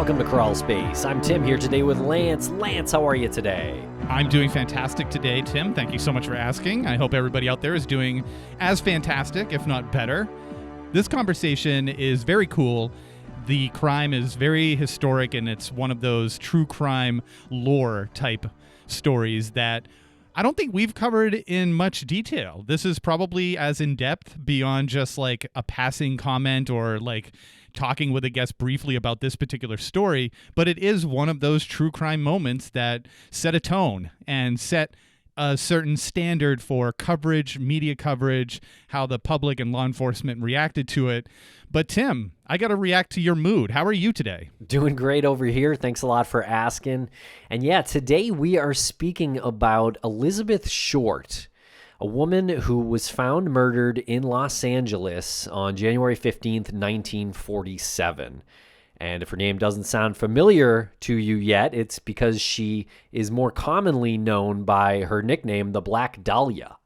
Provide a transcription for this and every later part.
Welcome to Crawlspace. I'm Tim here today with Lance. Lance, how are you today? I'm doing fantastic today, Tim. Thank you so much for asking. I hope everybody out there is doing as fantastic, if not better. This conversation is very cool. The crime is very historic, and it's one of those true crime lore type stories that I don't think we've covered in much detail. This is probably as in-depth beyond just like a passing comment or like talking with a guest briefly about this particular story, but it is one of those true crime moments that set a tone and set a certain standard for coverage, media coverage, how the public and law enforcement reacted to it. But Tim, I got to react to your mood. How are you today? Doing great over here. Thanks a lot for asking. And yeah, today we are speaking about Elizabeth Short, a woman who was found murdered in Los Angeles on January 15th, 1947. And if her name doesn't sound familiar to you yet, it's because she is more commonly known by her nickname, the Black Dahlia.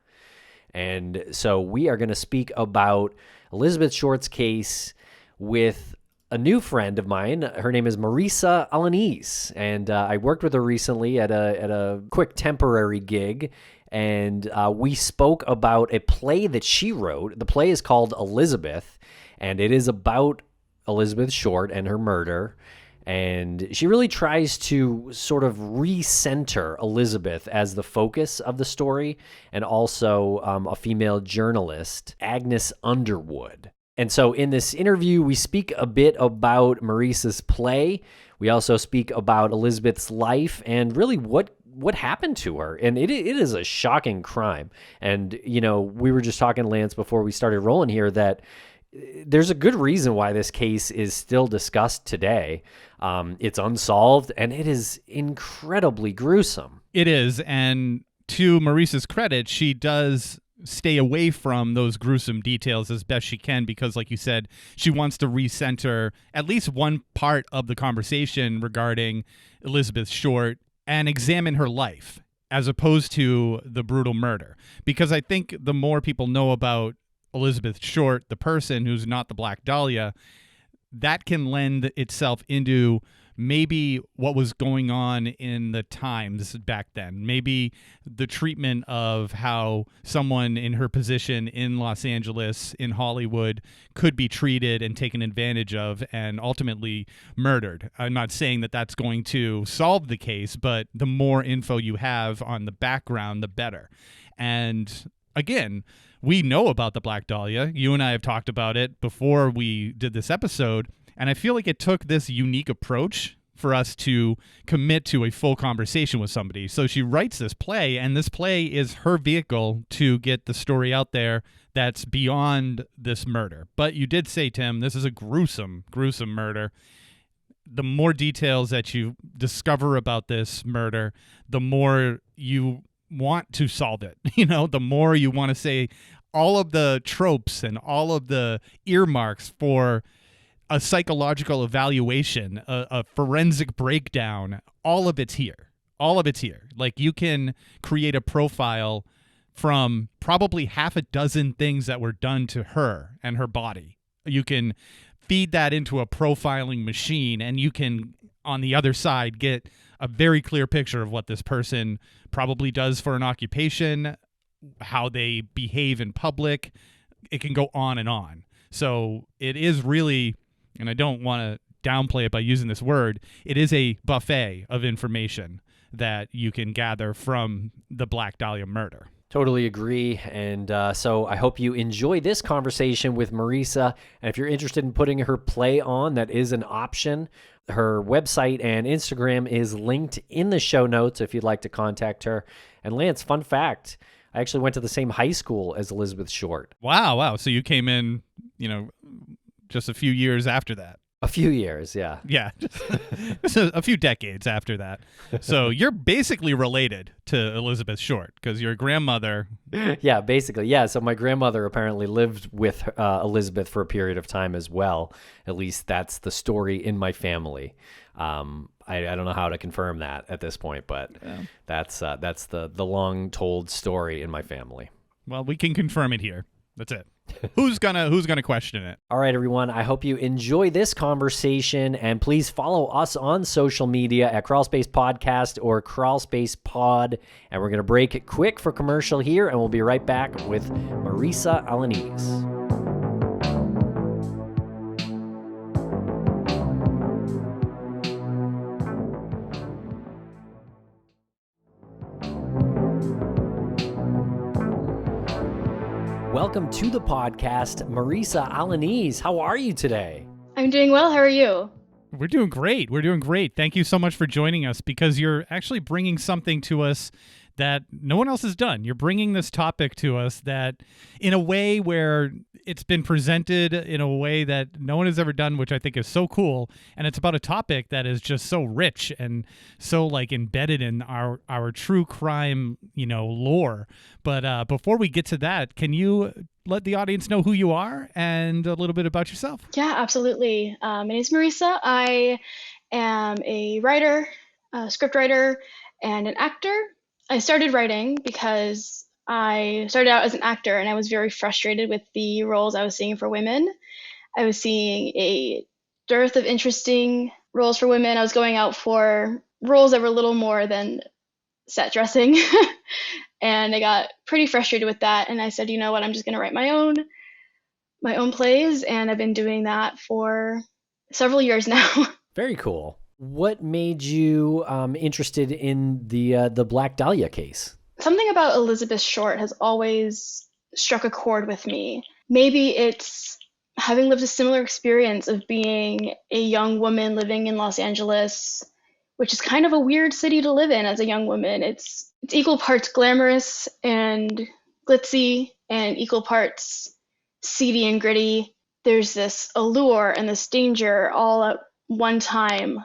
And so we are going to speak about Elizabeth Short's case with a new friend of mine. Her name is Marissa Alaniz, and I worked with her recently at a quick temporary gig, and we spoke about a play that she wrote. The play is called Elizabeth, and it is about Elizabeth Short and her murder, and she really tries to sort of recenter Elizabeth as the focus of the story, and also a female journalist, Agnes Underwood. And so in this interview, we speak a bit about Marissa's play. We also speak about Elizabeth's life and really what happened to her. And it is a shocking crime. And, you know, we were just talking, Lance, before we started rolling here, that there's a good reason why this case is still discussed today. It's unsolved, and it is incredibly gruesome. It is, and to Marissa's credit, she does stay away from those gruesome details as best she can because, like you said, she wants to recenter at least one part of the conversation regarding Elizabeth Short and examine her life as opposed to the brutal murder. Because I think the more people know about Elizabeth Short, the person who's not the Black Dahlia, that can lend itself into maybe what was going on in the times back then. Maybe the treatment of how someone in her position in Los Angeles, in Hollywood, could be treated and taken advantage of and ultimately murdered. I'm not saying that that's going to solve the case, but the more info you have on the background, the better. And again, we know about the Black Dahlia. You and I have talked about it before we did this episode, and I feel like it took this unique approach for us to commit to a full conversation with somebody. So she writes this play, and this play is her vehicle to get the story out there that's beyond this murder. But you did say, Tim, this is a gruesome, gruesome murder. The more details that you discover about this murder, the more you want to solve it. You know, the more you want to say all of the tropes and all of the earmarks for a psychological evaluation, a forensic breakdown, all of it's here. All of it's here. Like, you can create a profile from probably half a dozen things that were done to her and her body. You can feed that into a profiling machine, and you can, on the other side, get a very clear picture of what this person probably does for an occupation, how they behave in public. It can go on and on. So it is really, and I don't want to downplay it by using this word, it is a buffet of information that you can gather from the Black Dahlia murder. Totally agree. And so I hope you enjoy this conversation with Marissa. And if you're interested in putting her play on, that is an option. Her website and Instagram is linked in the show notes if you'd like to contact her. And Lance, fun fact, I actually went to the same high school as Elizabeth Short. Wow. So you came in, just a few years after that. A few years, yeah. Yeah, just a few decades after that. So you're basically related to Elizabeth Short because your grandmother... Yeah, basically. Yeah, so my grandmother apparently lived with Elizabeth for a period of time as well. At least that's the story in my family. I don't know how to confirm that at this point, but that's the long-told story in my family. Well, we can confirm it here. That's it. Who's gonna question it? All right, everyone. I hope you enjoy this conversation, and please follow us on social media at Crawlspace Podcast or Crawlspace Pod. And we're going to break it quick for commercial here, and we'll be right back with Marissa Alaniz. Welcome to the podcast, Marissa Alaniz. How are you today? I'm doing well. How are you? We're doing great. We're doing great. Thank you so much for joining us, because you're actually bringing something to us that no one else has done. You're bringing this topic to us that in a way where it's been presented in a way that no one has ever done, which I think is so cool. And it's about a topic that is just so rich and so like embedded in our true crime, lore. But before we get to that, can you let the audience know who you are and a little bit about yourself? Yeah, absolutely. My name is Marissa. I am a writer, a script writer, and an actor. I started writing because I started out as an actor and I was very frustrated with the roles I was seeing for women. I was seeing a dearth of interesting roles for women. I was going out for roles that were a little more than set dressing. And I got pretty frustrated with that. And I said, you know what, I'm just going to write my own plays. And I've been doing that for several years now. Very cool. What made you interested in the Black Dahlia case? Something about Elizabeth Short has always struck a chord with me. Maybe it's having lived a similar experience of being a young woman living in Los Angeles, which is kind of a weird city to live in as a young woman. It's equal parts glamorous and glitzy and equal parts seedy and gritty. There's this allure and this danger all at one time.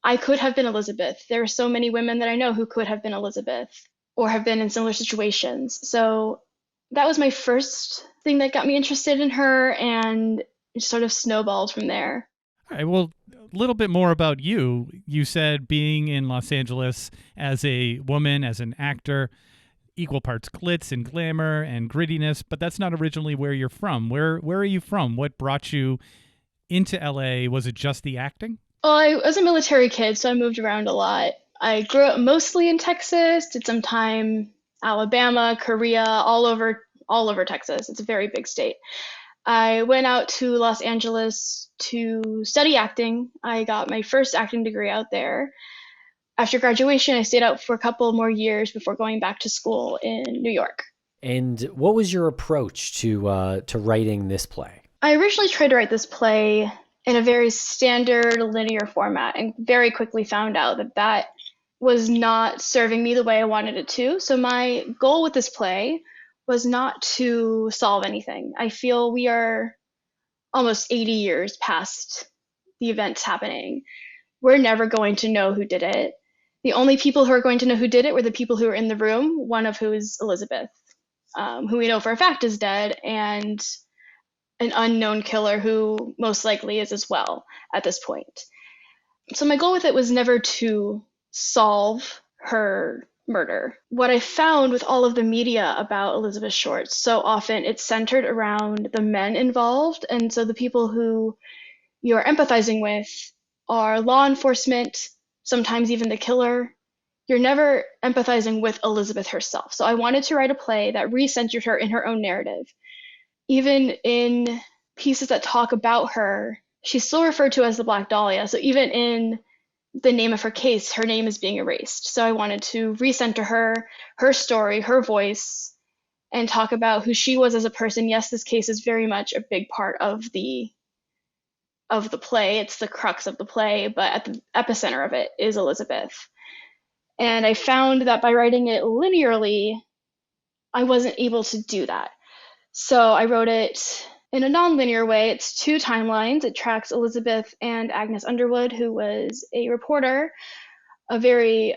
I could have been Elizabeth. There are so many women that I know who could have been Elizabeth or have been in similar situations. So that was my first thing that got me interested in her, and it sort of snowballed from there. All right, well, a little bit more about you. You said being in Los Angeles as a woman, as an actor, equal parts glitz and glamour and grittiness, but that's not originally where you're from. Where are you from? What brought you into LA? Was it just the acting? Well, I was a military kid, so I moved around a lot. I grew up mostly in Texas, did some time Alabama, Korea, all over Texas. It's a very big state. I went out to Los Angeles to study acting. I got my first acting degree out there. After graduation, I stayed out for a couple more years before going back to school in New York. And what was your approach to writing this play? I originally tried to write this play in a very standard linear format and very quickly found out that was not serving me the way I wanted it to. So my goal with this play was not to solve anything. I feel we are almost 80 years past the events happening. We're never going to know who did it. The only people who are going to know who did it were the people who were in the room, one of who is Elizabeth, who we know for a fact is dead, and an unknown killer who most likely is as well at this point. So my goal with it was never to solve her murder. What I found with all of the media about Elizabeth Short, so often it's centered around the men involved, and so the people who you're empathizing with are law enforcement, sometimes even the killer. You're never empathizing with Elizabeth herself. So I wanted to write a play that recentered her in her own narrative. Even in pieces that talk about her, she's still referred to as the Black Dahlia. So even in the name of her case, her name is being erased. So I wanted to recenter her story, her voice, and talk about who she was as a person. Yes, this case is very much a big part of the play. It's the crux of the play, but at the epicenter of it is Elizabeth. And I found that by writing it linearly, I wasn't able to do that. So I wrote it in a non-linear way. It's two timelines. It tracks Elizabeth and Agnes Underwood, who was a reporter, a very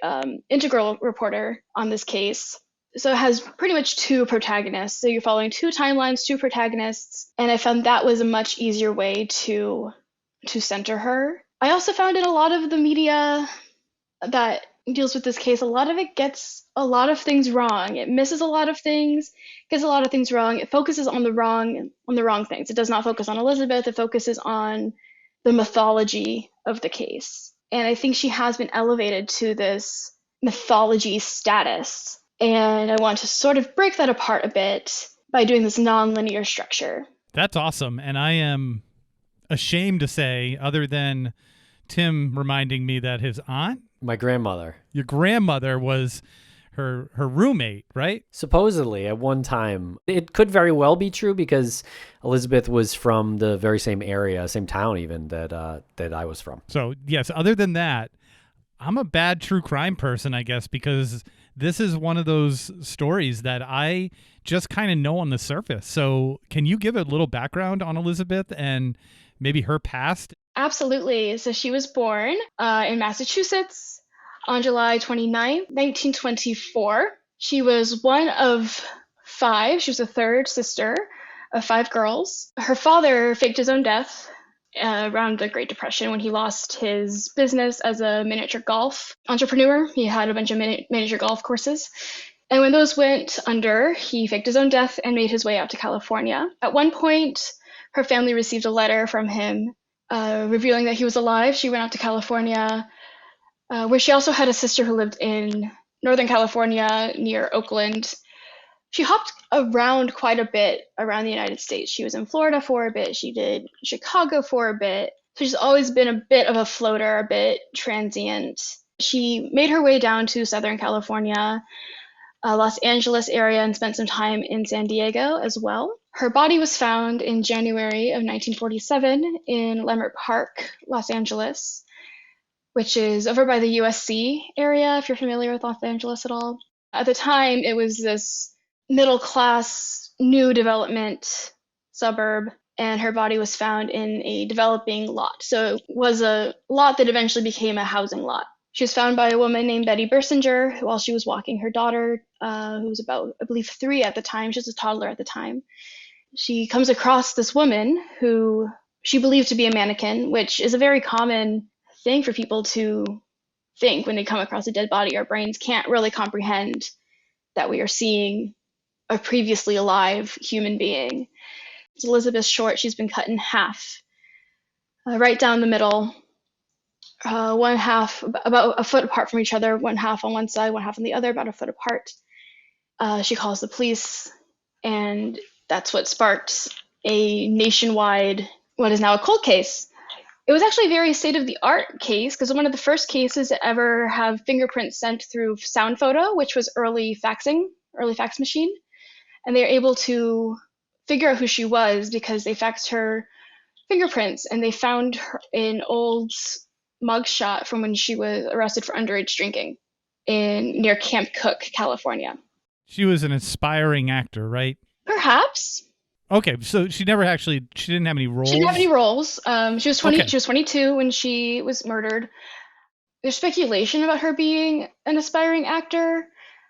integral reporter on this case. So it has pretty much two protagonists. So you're following two timelines, two protagonists, and I found that was a much easier way to center her. I also found in a lot of the media that deals with this case, a lot of it gets a lot of things wrong. It misses a lot of things, gets a lot of things wrong. It focuses on the wrong things. It does not focus on Elizabeth. It focuses on the mythology of the case. And I think she has been elevated to this mythology status. And I want to sort of break that apart a bit by doing this non-linear structure. That's awesome. And I am ashamed to say, other than Tim reminding me that his aunt, My grandmother. your grandmother, was her roommate, right? Supposedly, at one time. It could very well be true because Elizabeth was from the very same area, same town even, that I was from. So, yes, other than that, I'm a bad true crime person, I guess, because this is one of those stories that I just kind of know on the surface. So can you give a little background on Elizabeth and maybe her past? Absolutely. So she was born in Massachusetts on July 29th, 1924. She was one of five. She was the third sister of five girls. Her father faked his own death around the Great Depression when he lost his business as a miniature golf entrepreneur. He had a bunch of miniature golf courses. And when those went under, he faked his own death and made his way out to California. At one point, her family received a letter from him revealing that he was alive. She went out to California, where she also had a sister who lived in Northern California near Oakland. She hopped around quite a bit around the United States. She was in Florida for a bit. She did Chicago for a bit. So she's always been a bit of a floater, a bit transient. She made her way down to Southern California, Los Angeles area, and spent some time in San Diego as well. Her body was found in January of 1947 in Leimert Park, Los Angeles, which is over by the USC area, if you're familiar with Los Angeles at all. At the time, it was this middle-class, new development suburb, and her body was found in a developing lot. So it was a lot that eventually became a housing lot. She was found by a woman named Betty Bersinger while she was walking her daughter, who was about, I believe, 3 at the time. She was a toddler at the time. She comes across this woman who she believed to be a mannequin, which is a very common thing for people to think when they come across a dead body. Our brains can't really comprehend that we are seeing a previously alive human being. It's Elizabeth Short. She's been cut in half, right down the middle. One half about a foot apart from each other, one half on one side, one half on the other, about a foot apart. She calls the police, and that's what sparked a nationwide, what is now a cold case. It was actually a very state-of-the-art case because one of the first cases to ever have fingerprints sent through sound photo, which was early fax machine. And they were able to figure out who she was because they faxed her fingerprints, and they found her an old mugshot from when she was arrested for underage drinking near Camp Cook, California. She was an aspiring actor, right? Perhaps. Okay, so she didn't have any roles? She didn't have any roles. She was 20. Okay. She was 22 when she was murdered. There's speculation about her being an aspiring actor,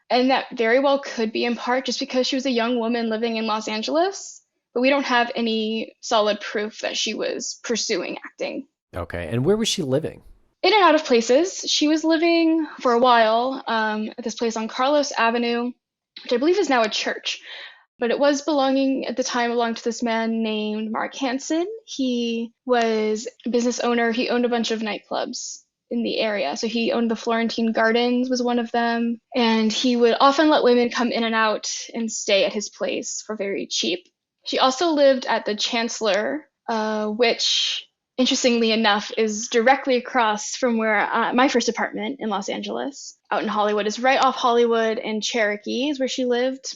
and that very well could be in part just because she was a young woman living in Los Angeles, but we don't have any solid proof that she was pursuing acting. Okay, and where was she living? In and out of places. She was living for a while at this place on Carlos Avenue, which I believe is now a church. But it was belonged to this man named Mark Hansen. He was a business owner. He owned a bunch of nightclubs in the area. So he owned the Florentine Gardens, was one of them. And he would often let women come in and out and stay at his place for very cheap. She also lived at the Chancellor, which, interestingly enough, is directly across from where my first apartment in Los Angeles, out in Hollywood, is right off Hollywood and Cherokee is where she lived.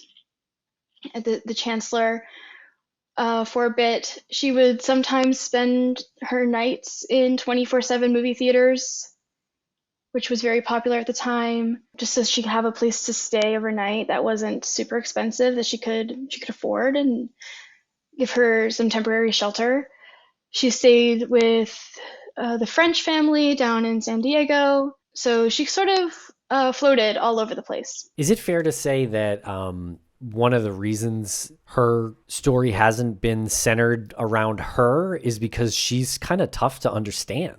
At the Chancellor for a bit. She would sometimes spend her nights in 24/7 movie theaters, which was very popular at the time, just so she could have a place to stay overnight that wasn't super expensive, that she could afford and give her some temporary shelter. She stayed with the French family down in San Diego, so she sort of floated all over the place. Is it fair to say that one of the reasons her story hasn't been centered around her is because she's kind of tough to understand?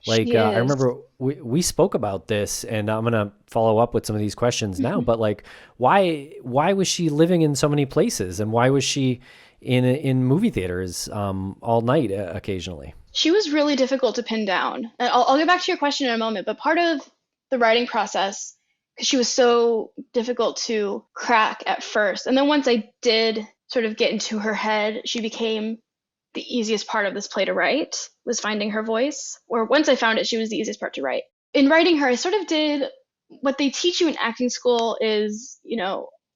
Like, She I is. remember we spoke about this, and I'm gonna follow up with some of these questions now. But like, why was she living in so many places, and why was she in movie theaters all night occasionally? She was really difficult to pin down. And I'll get back to your question in a moment, but part of the writing process, because she was so difficult to crack at first, and then once I did sort of get into her head, she became the easiest part of this play to write, was finding her voice. Or once I found it, she was the easiest part to write. In writing her, I sort of did what they teach you in acting school is,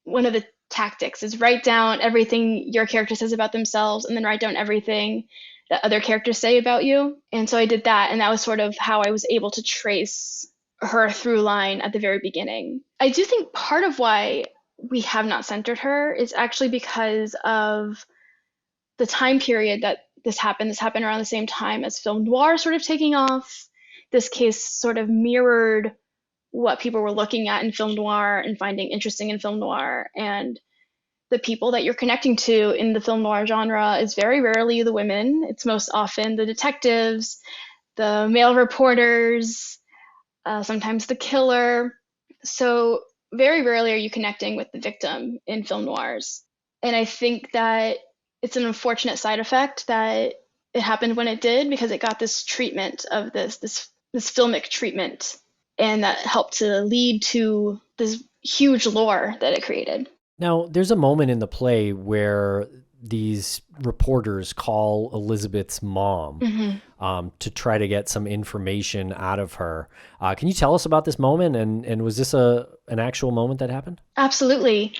one of the tactics is write down everything your character says about themselves and then write down everything that other characters say about you. And so I did that, and that was sort of how I was able to trace her through line at the very beginning. I do think part of why we have not centered her is actually because of the time period that this happened. This happened around the same time as film noir sort of taking off. This case sort of mirrored what people were looking at in film noir and finding interesting in film noir. And the people that you're connecting to in the film noir genre is very rarely the women. It's most often the detectives, the male reporters, sometimes the killer. So very rarely are you connecting with the victim in film noirs. And I think that it's an unfortunate side effect that it happened when it did, because it got this treatment of this filmic treatment, and that helped to lead to this huge lore that it created. Now, there's a moment in the play where these reporters call Elizabeth's mom to try to get some information out of her. Can you tell us about this moment? And was this an actual moment that happened? Absolutely.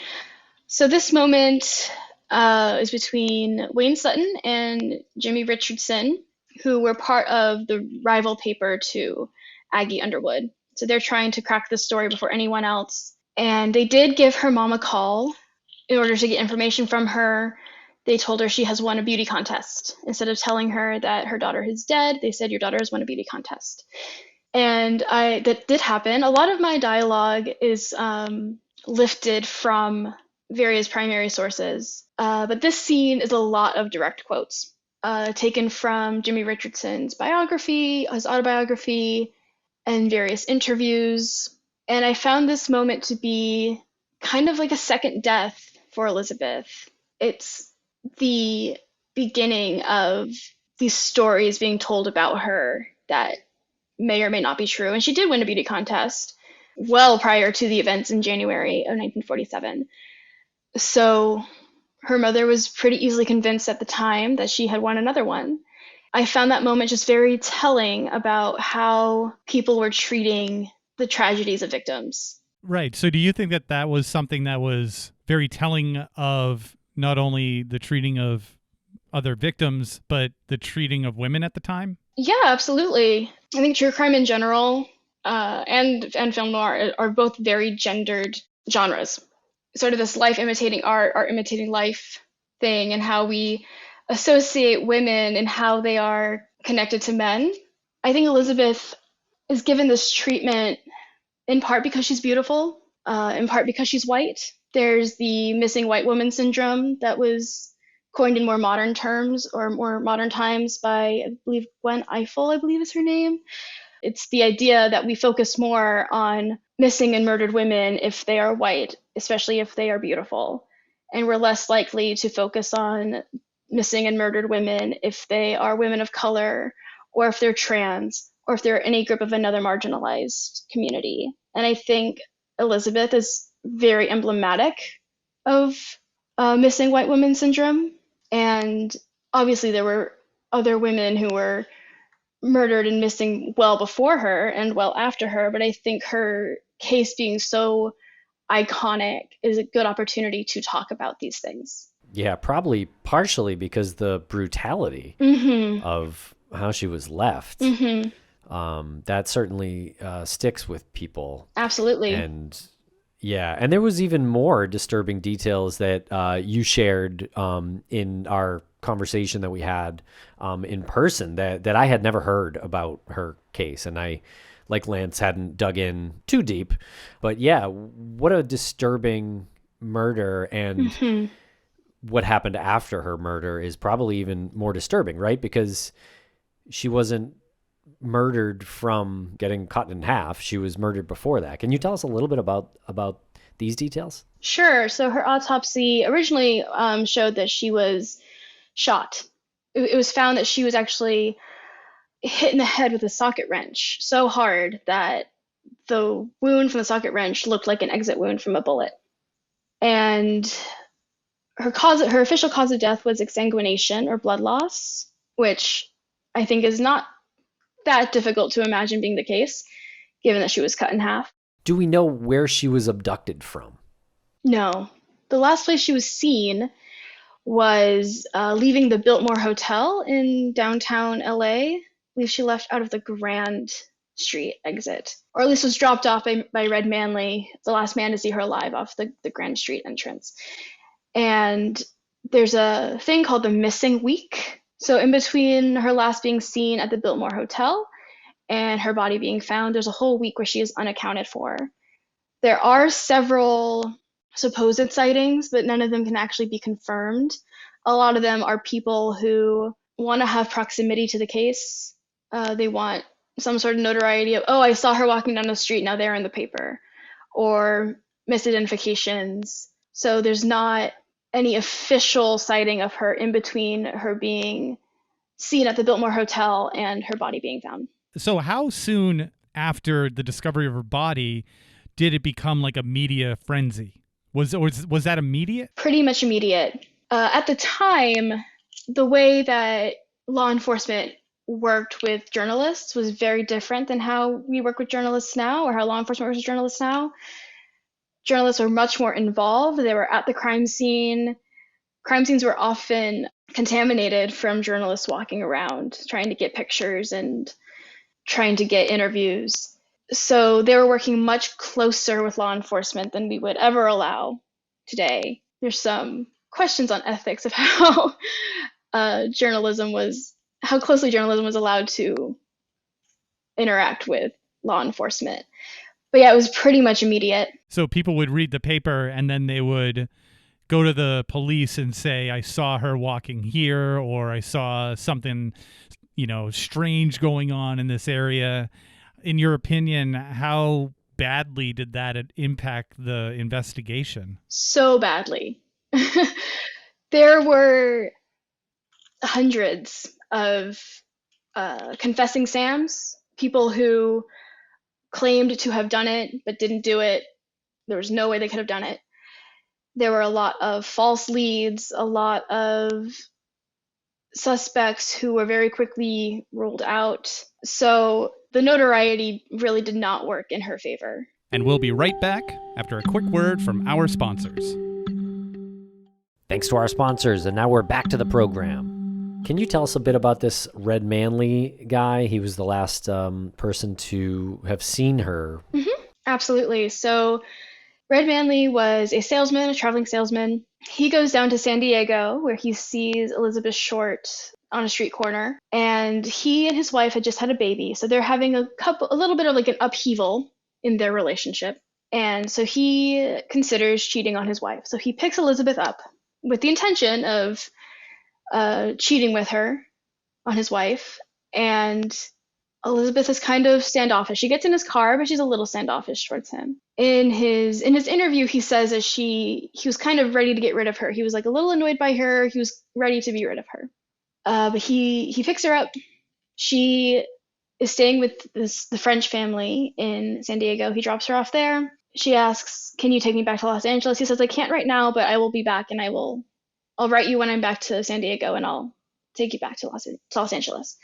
So this moment is between Wayne Sutton and Jimmy Richardson, who were part of the rival paper to Aggie Underwood. So they're trying to crack the story before anyone else. And they did give her mom a call in order to get information from her. They told her she has won a beauty contest. Instead of telling her that her daughter is dead, they said, your daughter has won a beauty contest. And that did happen. A lot of my dialogue is lifted from various primary sources. But this scene is a lot of direct quotes taken from Jimmy Richardson's biography, his autobiography, and various interviews. And I found this moment to be kind of like a second death for Elizabeth. It's the beginning of these stories being told about her that may or may not be true. And she did win a beauty contest well prior to the events in January of 1947. So her mother was pretty easily convinced at the time that she had won another one. I found that moment just very telling about how people were treating the tragedies of victims. Right. So do you think that that was something that was very telling of not only the treating of other victims, but the treating of women at the time? Yeah, absolutely. I think true crime in general and film noir are both very gendered genres. Sort of this life imitating art imitating life thing, and how we associate women and how they are connected to men. I think Elizabeth is given this treatment in part because she's beautiful, in part because she's white. There's the missing white woman syndrome that was coined in more modern terms or more modern times by, I believe, Gwen Ifill, I believe is her name. It's the idea that we focus more on missing and murdered women if they are white, especially if they are beautiful. And we're less likely to focus on missing and murdered women if they are women of color, or if they're trans, or if they're any group of another marginalized community. And I think Elizabeth is very emblematic of missing white woman syndrome. And obviously there were other women who were murdered and missing well before her and well after her, but I think her case being so iconic is a good opportunity to talk about these things. Yeah, probably partially because the brutality of how she was left. That certainly sticks with people. Absolutely. And yeah, and there was even more disturbing details that you shared in our conversation that we had in person that I had never heard about her case. And I, like Lance, hadn't dug in too deep. But yeah, what a disturbing murder. And what happened after her murder is probably even more disturbing, right? Because she wasn't murdered from getting cut in half. She was murdered before that. Can you tell us a little bit about these details? Sure. So her autopsy originally showed that she was shot. It was found that she was actually hit in the head with a socket wrench so hard that the wound from the socket wrench looked like an exit wound from a bullet. And her official cause of death was exsanguination or blood loss, which I think is not that difficult to imagine being the case, given that she was cut in half. Do we know where she was abducted from? No. The last place she was seen was leaving the Biltmore Hotel in downtown LA. I believe she left out of the Grand Street exit, or at least was dropped off by Red Manley, the last man to see her alive, off the Grand Street entrance. And there's a thing called the missing week. So in between her last being seen at the Biltmore Hotel and her body being found, there's a whole week where she is unaccounted for. There are several supposed sightings, but none of them can actually be confirmed. A lot of them are people who want to have proximity to the case. They want some sort of notoriety of, oh, I saw her walking down the street, now they're in the paper, or misidentifications. So there's not any official sighting of her in between her being seen at the Biltmore Hotel and her body being found. So how soon after the discovery of her body did it become like a media frenzy? Was that immediate? Pretty much immediate. At the time, the way that law enforcement worked with journalists was very different than how we work with journalists now, or how law enforcement works with journalists now. Journalists were much more involved. They were at the crime scene. Crime scenes were often contaminated from journalists walking around, trying to get pictures and trying to get interviews. So they were working much closer with law enforcement than we would ever allow today. There's some questions on ethics of how how closely journalism was allowed to interact with law enforcement. But yeah, it was pretty much immediate. So people would read the paper and then they would go to the police and say, I saw her walking here, or I saw something, strange going on in this area. In your opinion, how badly did that impact the investigation? So badly. There were hundreds of confessing Sams, people who claimed to have done it but didn't do it. There was no way they could have done it. There were a lot of false leads, a lot of suspects who were very quickly ruled out. So the notoriety really did not work in her favor. And we'll be right back after a quick word from our sponsors. Thanks to our sponsors, and now we're back to the program. Can you tell us a bit about this Red Manley guy? He was the last person to have seen her. Mm-hmm. Absolutely. So Red Manley was a salesman, a traveling salesman. He goes down to San Diego, where he sees Elizabeth Short on a street corner, and he and his wife had just had a baby. So they're having a little bit of like an upheaval in their relationship. And so he considers cheating on his wife. So he picks Elizabeth up with the intention of cheating with her on his wife. And Elizabeth is kind of standoffish. She gets in his car, but she's a little standoffish towards him. In his interview, he says that he was kind of ready to get rid of her. He was like a little annoyed by her. He was ready to be rid of her. But he picks her up. She is staying with the French family in San Diego. He drops her off there. She asks, "Can you take me back to Los Angeles?" He says, "I can't right now, but I will be back, and I'll write you when I'm back to San Diego, and I'll take you back to Los Angeles."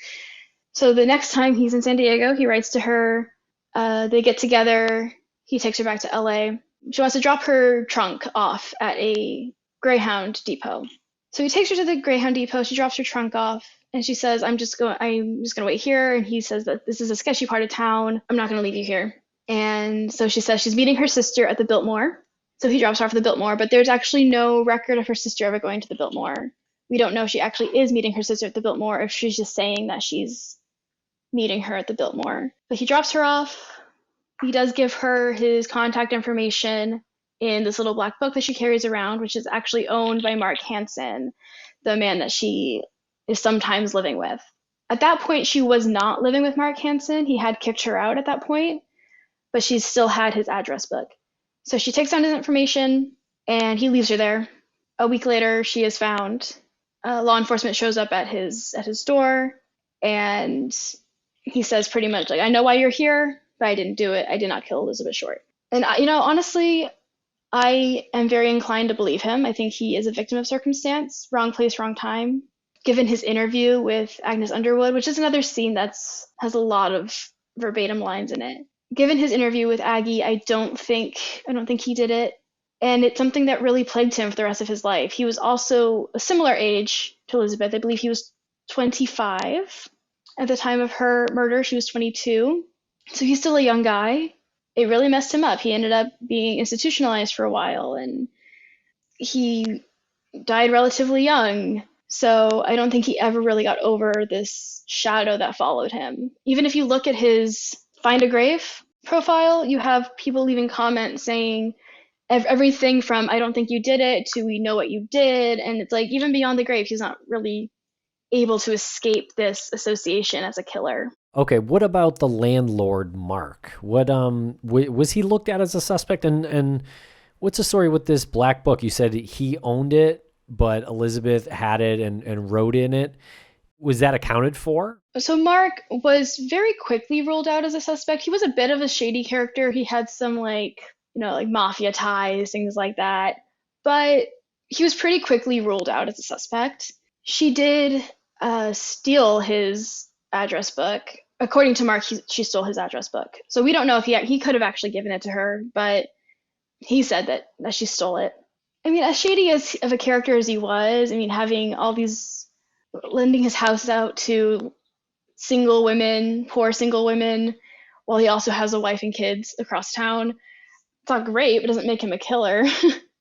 So the next time he's in San Diego, he writes to her. They get together. He takes her back to LA. She wants to drop her trunk off at a Greyhound depot. So he takes her to the Greyhound depot. She drops her trunk off, and she says, I'm just going to wait here. And he says that this is a sketchy part of town. I'm not going to leave you here. And so she says she's meeting her sister at the Biltmore. So he drops her off at the Biltmore, but there's actually no record of her sister ever going to the Biltmore. We don't know if she actually is meeting her sister at the Biltmore, or if she's just saying that she's meeting her at the Biltmore. But he drops her off. He does give her his contact information in this little black book that she carries around, which is actually owned by Mark Hansen, the man that she is sometimes living with. At that point, she was not living with Mark Hansen. He had kicked her out at that point, but she still had his address book. So she takes down his information and he leaves her there. A week later, she is found. Law enforcement shows up at his door, and he says pretty much like, "I know why you're here, but I didn't do it. I did not kill Elizabeth Short." And honestly, I am very inclined to believe him. I think he is a victim of circumstance, wrong place, wrong time. Given his interview with Agnes Underwood, which is another scene has a lot of verbatim lines in it. Given his interview with Aggie, I don't think he did it. And it's something that really plagued him for the rest of his life. He was also a similar age to Elizabeth. I believe he was 25 at the time of her murder. She was 22. So he's still a young guy. It really messed him up. He ended up being institutionalized for a while, and he died relatively young. So I don't think he ever really got over this shadow that followed him. Even if you look at his Find a Grave profile, you have people leaving comments saying everything from "I don't think you did it" to "we know what you did." And it's like, even beyond the grave, he's not really able to escape this association as a killer. Okay, what about the landlord, Mark? What was he looked at as a suspect? And what's the story with this black book? You said he owned it, but Elizabeth had it and wrote in it. Was that accounted for? So Mark was very quickly ruled out as a suspect. He was a bit of a shady character. He had some like mafia ties, things like that. But he was pretty quickly ruled out as a suspect. She did steal his address book. According to Mark, she stole his address book. So we don't know if he could have actually given it to her, but he said that she stole it. I mean, as shady of a character as he was, having all these, lending his house out to single women, poor single women, while he also has a wife and kids across town. It's not great, but it doesn't make him a killer.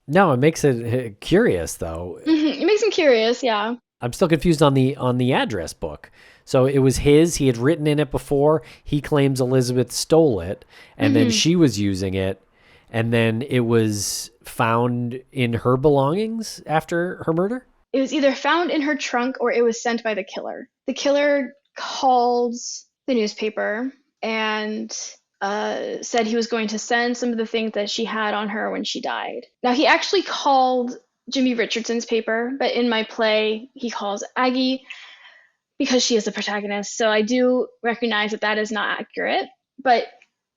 No, it makes it curious, though. Mm-hmm. It makes him curious, yeah. I'm still confused on the address book. So it was his. He had written in it before. He claims Elizabeth stole it, and then she was using it, and then it was found in her belongings after her murder? It was either found in her trunk or it was sent by the killer. The killer called the newspaper and said he was going to send some of the things that she had on her when she died. Now, he actually called Jimmy Richardson's paper, but in my play, he calls Aggie because she is the protagonist. So I do recognize that is not accurate, but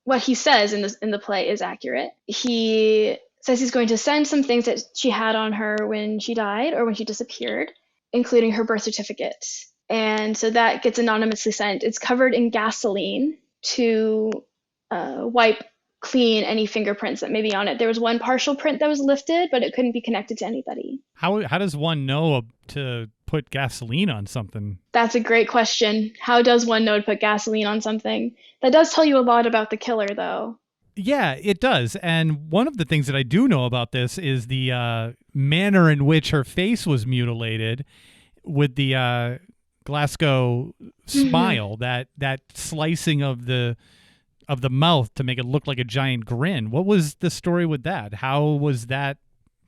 what he says in the play is accurate. He says he's going to send some things that she had on her when she died or when she disappeared, including her birth certificate. And so that gets anonymously sent. It's covered in gasoline to wipe clean any fingerprints that may be on it. There was one partial print that was lifted, but it couldn't be connected to anybody. How does one know to put gasoline on something? That's a great question. How does one know to put gasoline on something? That does tell you a lot about the killer, though. Yeah, it does. And one of the things that I do know about this is the manner in which her face was mutilated with the Glasgow smile, that slicing of the mouth to make it look like a giant grin. What was the story with that? How was that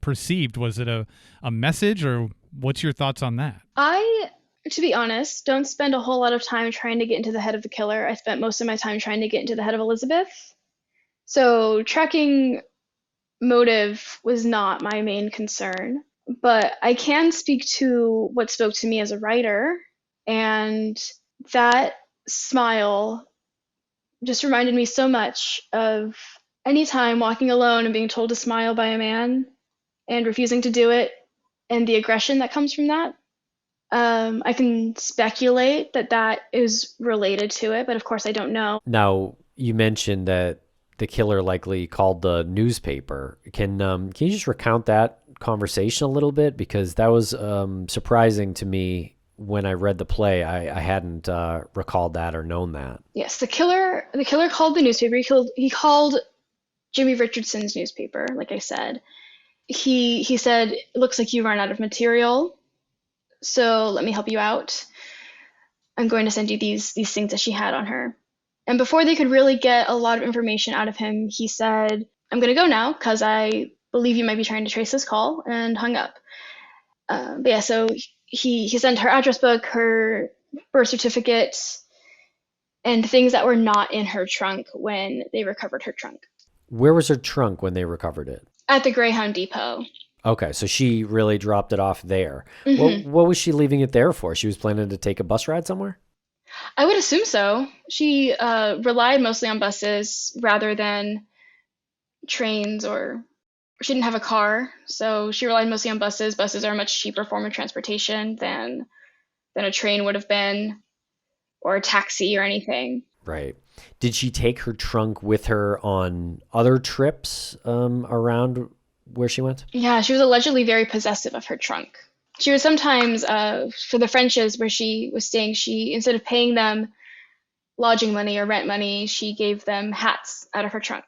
perceived? Was it a message, or what's your thoughts on that? I, to be honest, don't spend a whole lot of time trying to get into the head of the killer. I spent most of my time trying to get into the head of Elizabeth. So tracking motive was not my main concern, but I can speak to what spoke to me as a writer, and that smile just reminded me so much of any time walking alone and being told to smile by a man and refusing to do it, and the aggression that comes from that. I can speculate that is related to it, but of course I don't know. Now, you mentioned that the killer likely called the newspaper. Can you just recount that conversation a little bit? Because that was surprising to me when I read the play. I hadn't recalled that or known that. Yes, the killer called the newspaper. He called Jimmy Richardson's newspaper, like I said. He said, "It looks like you run out of material, so let me help you out. I'm going to send you these things that she had on her." And before they could really get a lot of information out of him, he said, "I'm going to go now because I believe you might be trying to trace this call," and hung up. But yeah, so he sent her address book, her birth certificate, and things that were not in her trunk when they recovered her trunk. Where was her trunk when they recovered it? At the Greyhound Depot. Okay, so she really dropped it off there. Mm-hmm. What was she leaving it there for? She was planning to take a bus ride somewhere? I would assume so. She relied mostly on buses rather than trains, or she didn't have a car, so she relied mostly on buses. Buses are a much cheaper form of transportation than a train would have been, or a taxi or anything. Right. Did she take her trunk with her on other trips around where she went? Yeah, she was allegedly very possessive of her trunk. She was sometimes, for the Frenches where she was staying, she, instead of paying them lodging money or rent money, she gave them hats out of her trunk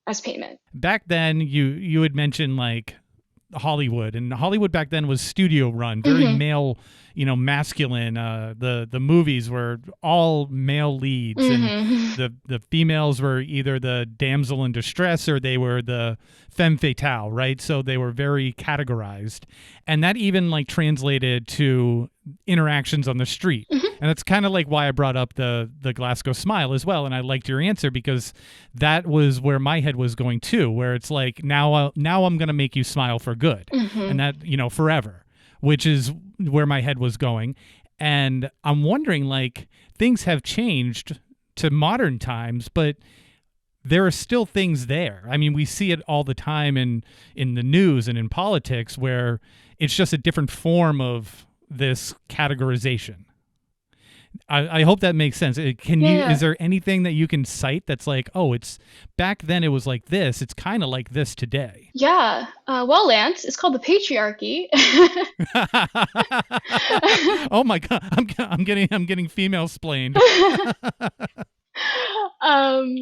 as payment. Back then, you had mentioned like Hollywood, and Hollywood back then was studio run, very male, masculine. The movies were all male leads, and the females were either the damsel in distress or they were the femme fatale, right? So they were very categorized, and that even like translated to interactions on the street. And that's kind of like why I brought up the Glasgow smile as well. And I liked your answer because that was where my head was going too, where it's like, now I'm going to make you smile for good. And that, forever, which is where my head was going. And I'm wondering, like, things have changed to modern times, but there are still things there. I mean, we see it all the time in the news and in politics where it's just a different form of this categorization. I hope that makes sense. Is there anything that you can cite that's like, oh, it's back then it was like this, it's kind of like this today? Yeah. Well, Lance, it's called the patriarchy. Oh my God, I'm getting female splained. I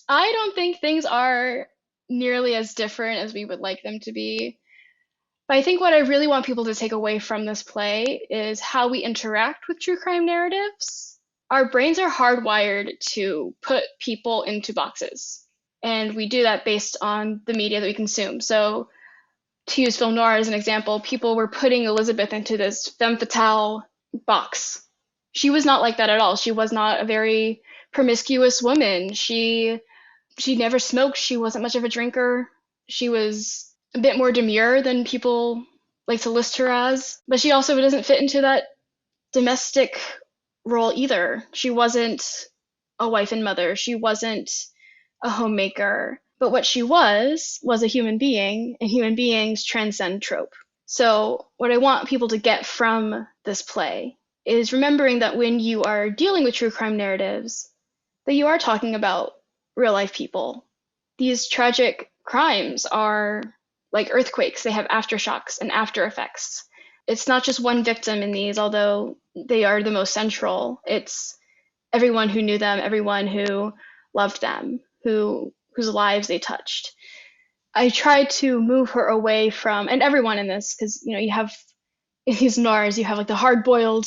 don't think things are nearly as different as we would like them to be. But I think what I really want people to take away from this play is how we interact with true crime narratives. Our brains are hardwired to put people into boxes, and we do that based on the media that we consume. So, to use film noir as an example, people were putting Elizabeth into this femme fatale box. She was not like that at all. She was not a very promiscuous woman. She never smoked. She wasn't much of a drinker. She was a bit more demure than people like to list her as, but she also doesn't fit into that domestic role either. She wasn't a wife and mother. She wasn't a homemaker. But what she was a human being, and human beings transcend trope. So what I want people to get from this play is remembering that when you are dealing with true crime narratives, that you are talking about real life people. These tragic crimes are like earthquakes. They have aftershocks and after effects. It's not just one victim in these, although they are the most central. It's everyone who knew them, everyone who loved them, whose lives they touched. I tried to move her away from, and everyone in this, because you have in these noirs, you have like the hard-boiled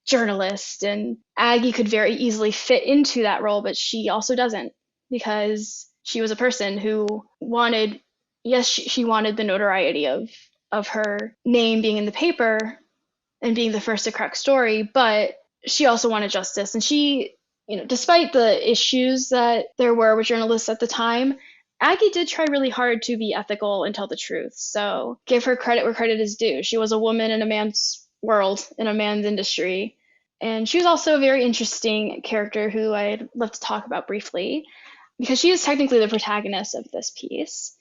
journalist, and Aggie could very easily fit into that role, but she also doesn't, because she was a person who wanted, yes, she wanted the notoriety of her name being in the paper and being the first to crack story, but she also wanted justice. And she, despite the issues that there were with journalists at the time, Aggie did try really hard to be ethical and tell the truth. So give her credit where credit is due. She was a woman in a man's world, in a man's industry. And she was also a very interesting character who I'd love to talk about briefly, because she is technically the protagonist of this piece.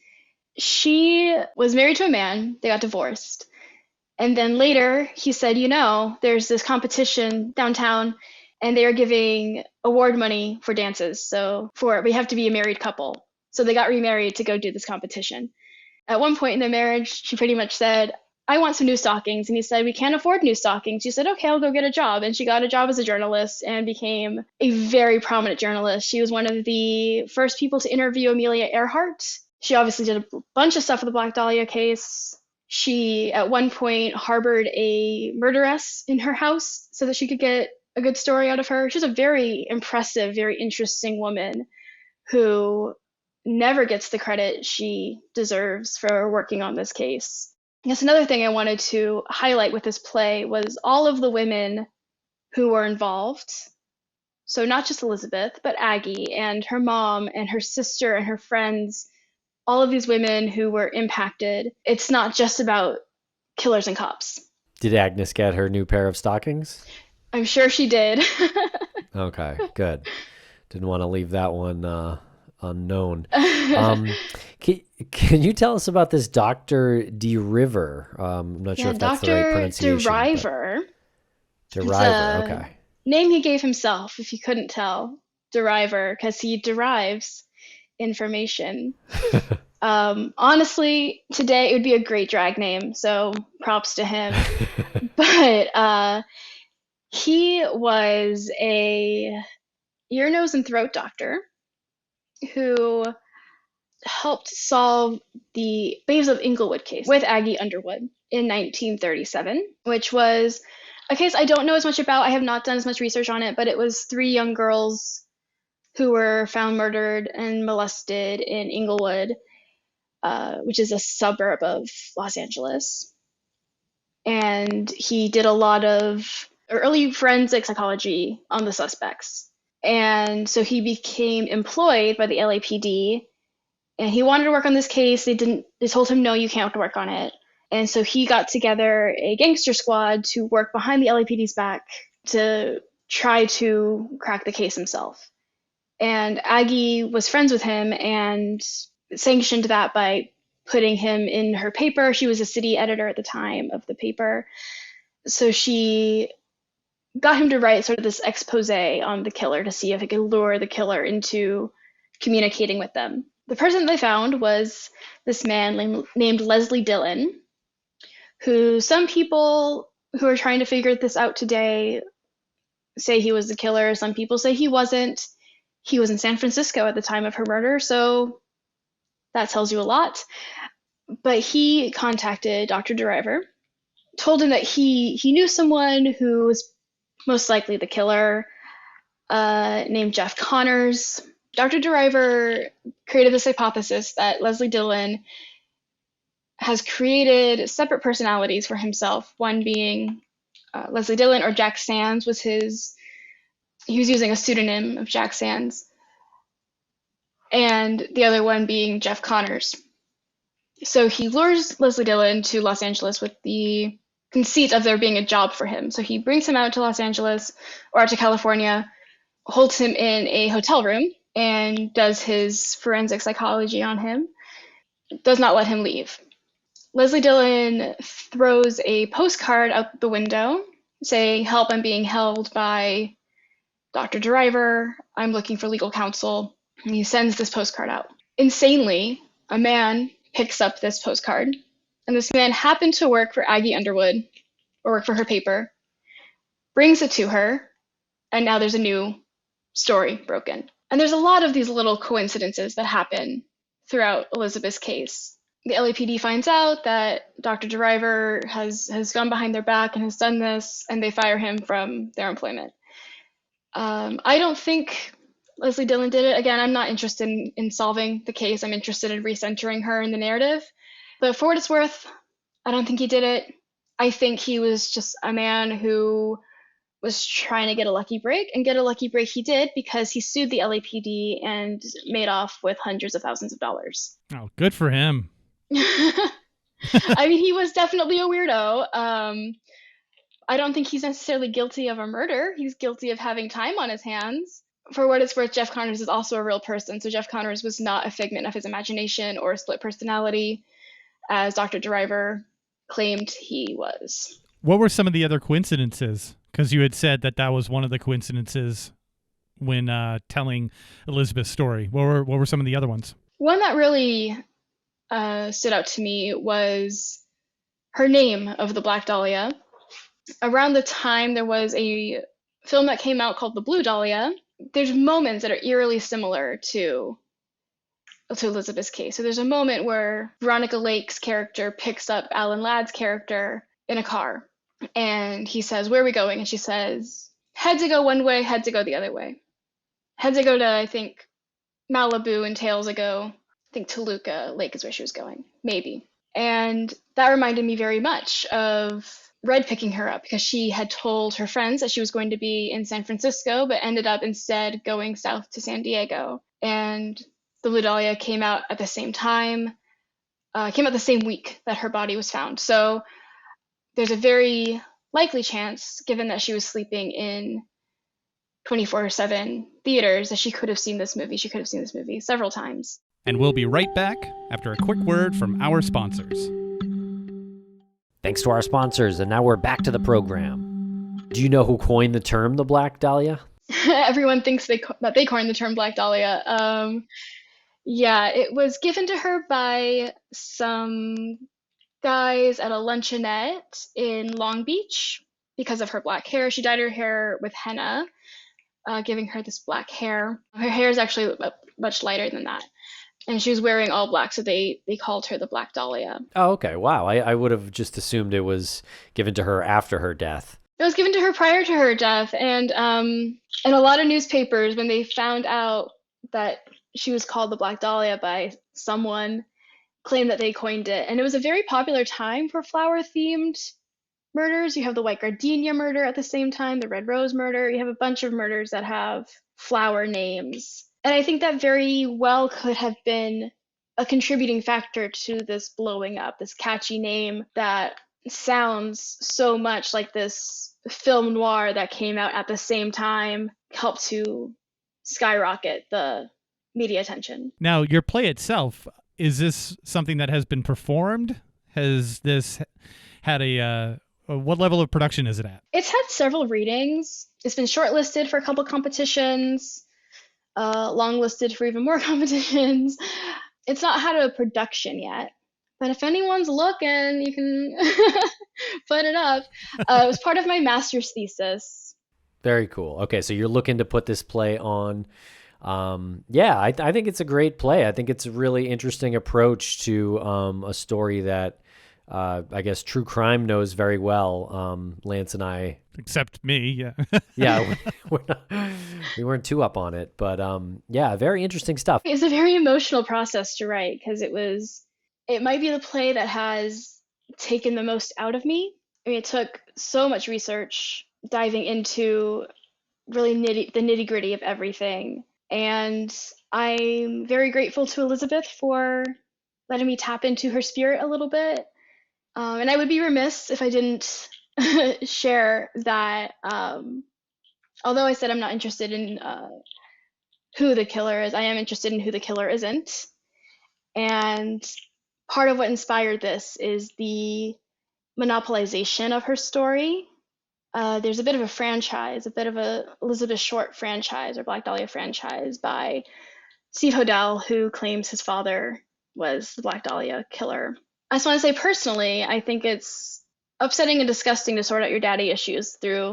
She was married to a man, they got divorced. And then later he said, there's this competition downtown and they are giving award money for dances. So we have to be a married couple. So they got remarried to go do this competition. At one point in their marriage, she pretty much said, I want some new stockings. And he said, we can't afford new stockings. She said, okay, I'll go get a job. And she got a job as a journalist and became a very prominent journalist. She was one of the first people to interview Amelia Earhart. She obviously did a bunch of stuff with the Black Dahlia case. She, at one point, harbored a murderess in her house so that she could get a good story out of her. She's a very impressive, very interesting woman who never gets the credit she deserves for working on this case. I guess another thing I wanted to highlight with this play was all of the women who were involved. So not just Elizabeth, but Aggie and her mom and her sister and her friends, all of these women who were impacted. It's not just about killers and cops. Did Agnes get her new pair of stockings? I'm sure she did. Okay, good. Didn't want to leave that one unknown. Can you tell us about this Dr. DeRiver? I'm not sure if that's the right pronunciation. DeRiver. DeRiver, okay. Name he gave himself, if you couldn't tell. DeRiver, because he derives information. Honestly, today it would be a great drag name, so props to him. But he was a ear, nose, and throat doctor who helped solve the Babes of Inglewood case with Aggie Underwood in 1937, which was a case I don't know as much about. I have not done as much research on it, but it was 3 young girls who were found murdered and molested in Inglewood, which is a suburb of Los Angeles. And he did a lot of early forensic psychology on the suspects. And so he became employed by the LAPD, and he wanted to work on this case. They told him, no, you can't work on it. And so he got together a gangster squad to work behind the LAPD's back to try to crack the case himself. And Aggie was friends with him and sanctioned that by putting him in her paper. She was a city editor at the time of the paper. So she got him to write sort of this expose on the killer to see if it could lure the killer into communicating with them. The person they found was this man named Leslie Dillon, who some people who are trying to figure this out today say he was the killer. Some people say he wasn't. He was in San Francisco at the time of her murder, so that tells you a lot. But he contacted Dr. DeRiver, told him that he knew someone who was most likely the killer, named Jeff Connors. Dr. DeRiver created this hypothesis that Leslie Dillon has created separate personalities for himself, one being Leslie Dillon, or Jack Sands was he was using a pseudonym of Jack Sands, and the other one being Jeff Connors. So he lures Leslie Dillon to Los Angeles with the conceit of there being a job for him. So he brings him out to Los Angeles, or out to California, holds him in a hotel room, and does his forensic psychology on him, does not let him leave. Leslie Dillon throws a postcard out the window saying, "Help, I'm being held by Dr. DeRiver. I'm looking for legal counsel." And he sends this postcard out. Insanely, a man picks up this postcard, and this man happened to work for Aggie Underwood, or work for her paper, brings it to her, and now there's a new story broken. And there's a lot of these little coincidences that happen throughout Elizabeth's case. The LAPD finds out that Dr. DeRiver has gone behind their back and has done this, and they fire him from their employment. I don't think Leslie Dillon did it. Again, I'm not interested in solving the case. I'm interested in recentering her in the narrative. But for what it's worth, I don't think he did it. I think he was just a man who was trying to get a lucky break, and get a lucky break he did, because he sued the LAPD and made off with hundreds of thousands of dollars. Oh, good for him. I mean, he was definitely a weirdo. I don't think he's necessarily guilty of a murder. He's guilty of having time on his hands. For what it's worth, Jeff Connors is also a real person. So Jeff Connors was not a figment of his imagination or a split personality, as Dr. DeRiver claimed he was. What were some of the other coincidences? Because you had said that was one of the coincidences when telling Elizabeth's story. What were some of the other ones? One that really stood out to me was her name of the Black Dahlia. Around the time there was a film that came out called The Blue Dahlia, there's moments that are eerily similar to Elizabeth's case. So there's a moment where Veronica Lake's character picks up Alan Ladd's character in a car, and he says, "Where are we going?" And she says, "Head to go one way, head to go the other way. Head to go to, I think, Malibu, and tails to go, I think, Toluca Lake is where she was going, maybe." And that reminded me very much of red picking her up because she had told her friends that she was going to be in San Francisco, but ended up instead going south to San Diego. And the Blue Dahlia came out at the same time, came out the same week that her body was found. So there's a very likely chance, given that she was sleeping in 24/7 theaters, that she could have seen this movie. She could have seen this movie several times. And we'll be right back after a quick word from our sponsors. Thanks to our sponsors, and now we're back to the program. Do you know who coined the term the Black Dahlia? Everyone thinks that they coined the term Black Dahlia. Yeah, it was given to her by some guys at a luncheonette in Long Beach because of her black hair. She dyed her hair with henna, giving her this black hair. Her hair is actually much lighter than that. And she was wearing all black, so they called her the Black Dahlia. Oh, okay. Wow. I would have just assumed it was given to her after her death. It was given to her prior to her death, and a lot of newspapers, when they found out that she was called the Black Dahlia by someone, claimed that they coined it. And it was a very popular time for flower-themed murders. You have the white gardenia murder at the same time, the red rose murder. You have a bunch of murders that have flower names. And I think that very well could have been a contributing factor to this blowing up, this catchy name that sounds so much like this film noir that came out at the same time, helped to skyrocket the media attention. Now, your play itself, is this something that has been performed? Has this had what level of production is it at? It's had several readings. It's been shortlisted for a couple competitions. Longlisted for even more competitions. It's not had a production yet, but if anyone's looking, you can put it up. It was part of my master's thesis. Very cool. Okay, so you're looking to put this play on. Yeah, I think it's a great play. I think it's a really interesting approach to a story that I guess true crime knows very well. Lance and I, except me, yeah. Yeah, we weren't too up on it, but yeah, very interesting stuff. It's a very emotional process to write because it might be the play that has taken the most out of me. I mean, it took so much research diving into really the nitty gritty of everything. And I'm very grateful to Elizabeth for letting me tap into her spirit a little bit. And I would be remiss if I didn't share that although I said I'm not interested in who the killer is, I am interested in who the killer isn't. And part of what inspired this is the monopolization of her story. There's a bit of a franchise, a bit of a Elizabeth Short franchise or Black Dahlia franchise by Steve Hodel, who claims his father was the Black Dahlia killer. I just want to say personally, I think it's upsetting and disgusting to sort out your daddy issues through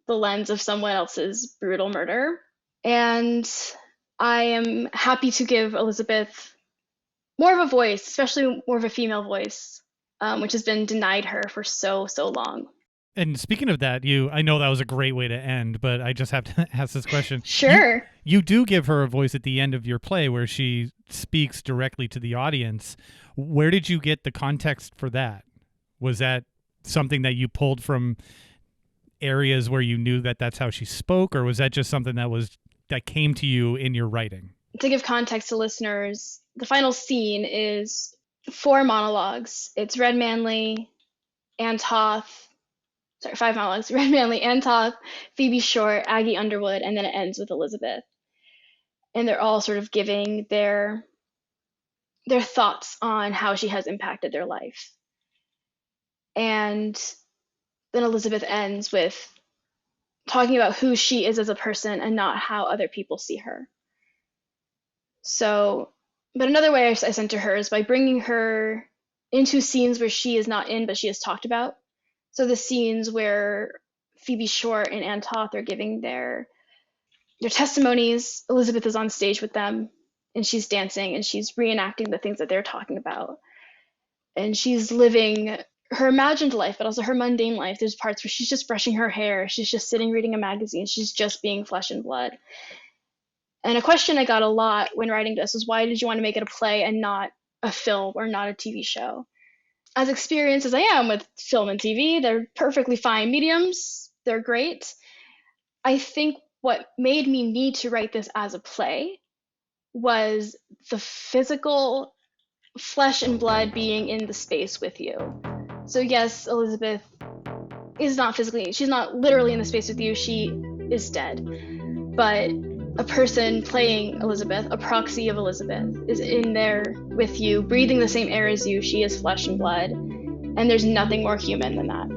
the lens of someone else's brutal murder. And I am happy to give Elizabeth more of a voice, especially more of a female voice, which has been denied her for so long. And speaking of that, I know that was a great way to end, but I just have to ask this question. Sure. You do give her a voice at the end of your play where she speaks directly to the audience. Where did you get the context for that? Was that something that you pulled from areas where you knew that that's how she spoke, or was that just something that came to you in your writing? To give context to listeners, the final scene is 4 monologues. It's Red Manley, Ann Toth, 5 monologues, Red Manley, Ann Toth, Phoebe Short, Aggie Underwood, and then it ends with Elizabeth. And they're all sort of giving their thoughts on how she has impacted their life. And then Elizabeth ends with talking about who she is as a person and not how other people see her. So, but another way I center her is by bringing her into scenes where she is not in, but she is talked about. So the scenes where Phoebe Short and Ann Toth are giving their testimonies, Elizabeth is on stage with them, and she's dancing, and she's reenacting the things that they're talking about. And she's living her imagined life, but also her mundane life. There's parts where she's just brushing her hair, she's just sitting reading a magazine, she's just being flesh and blood. And a question I got a lot when writing this was, why did you want to make it a play and not a film or not a TV show? as experienced as I am with film and TV, they're perfectly fine mediums. They're great. I think what made me need to write this as a play was the physical flesh and blood being in the space with you. So yes, Elizabeth is not physically, she's not literally in the space with you, she is dead. But a person playing Elizabeth, a proxy of Elizabeth, is in there with you, breathing the same air as you. She is flesh and blood, and there's nothing more human than that.